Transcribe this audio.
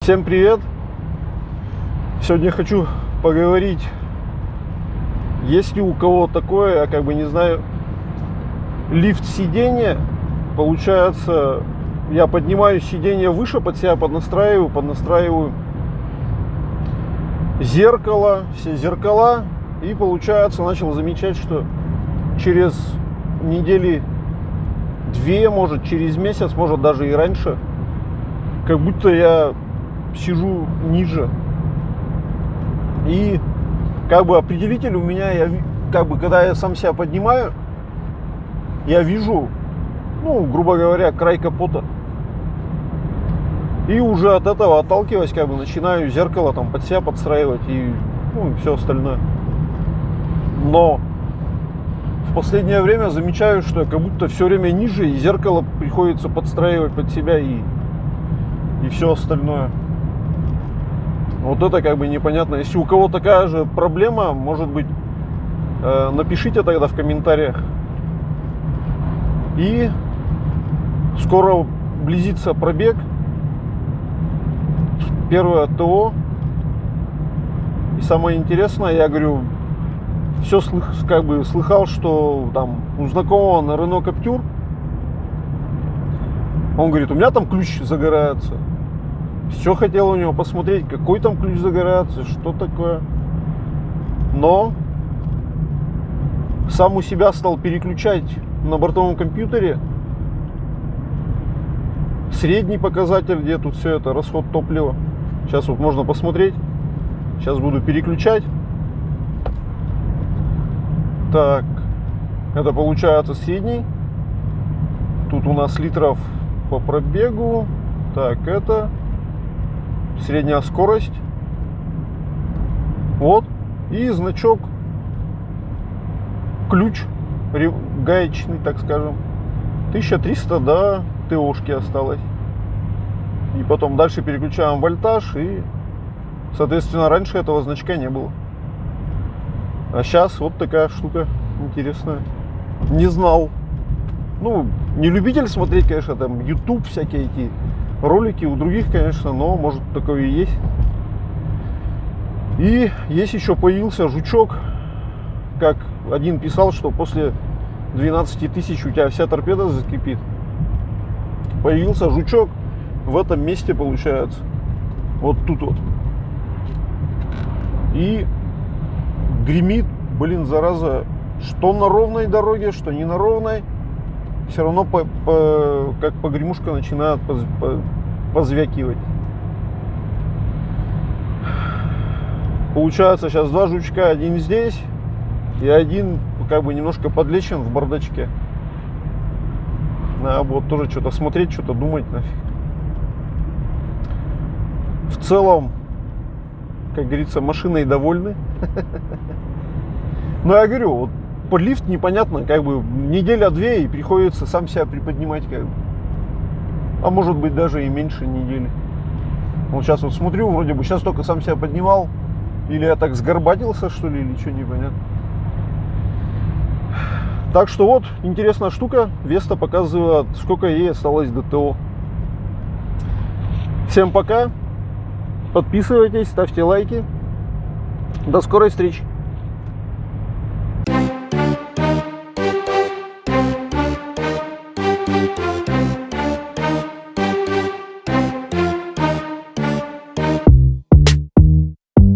Всем привет! Сегодня хочу поговорить, есть ли у кого такое, я не знаю, лифт сиденья. Получается, я поднимаю сиденье выше, под себя поднастраиваю зеркало, все зеркала. И получается, начал замечать, что через недели 2, может через месяц, может даже и раньше, как будто я сижу ниже. И определитель у меня, когда я сам себя поднимаю, я вижу, грубо говоря, край капота. И уже от этого, отталкиваясь, начинаю зеркало там под себя подстраивать и все остальное. Но в последнее время замечаю, что я как будто все время ниже, и зеркало приходится подстраивать под себя и все остальное. Вот это непонятно. Если у кого такая же проблема, может быть, напишите тогда в комментариях. И скоро близится пробег. Первое ТО. И самое интересное, я говорю, все слыхал, что там у знакомого на Renault Captur, он говорит, у меня там ключ загорается. Все хотел у него посмотреть, какой там ключ загорается, что такое. Но сам у себя стал переключать на бортовом компьютере средний показатель, где тут все это, расход топлива. Сейчас вот можно посмотреть. Сейчас буду переключать. Так, это получается средний. Тут у нас литров по пробегу. Так, это средняя скорость. Вот. И значок, ключ гаечный, так скажем. 1300 до ТОшки осталось. И потом дальше переключаем вольтаж. И, соответственно, раньше этого значка не было. А сейчас вот такая штука интересная. Не знал. Не любитель смотреть, конечно, там YouTube, всякие эти ролики у других, конечно, но может такое и есть. И есть еще появился жучок. Как один писал, что после 12 тысяч у тебя вся торпеда закипит. Появился жучок в этом месте, получается. Вот тут вот. И гремит, зараза, что на ровной дороге, что не на ровной. Все равно как погремушка начинает позвякивать. Получается сейчас два жучка, один здесь и один немножко подлечен в бардачке. Надо вот тоже что-то смотреть, что-то думать нафиг. В целом, как говорится, машиной довольны. Но я говорю, вот под лифт непонятно, неделя-две, и приходится сам себя приподнимать, а может быть даже и меньше недели. Вот сейчас вот смотрю, вроде бы сейчас только сам себя поднимал, или я так сгорбатился, что ли, или что, непонятно. Так что вот, интересная штука, Веста показывает, сколько ей осталось до ТО. Всем пока, подписывайтесь, ставьте лайки, до скорой встречи.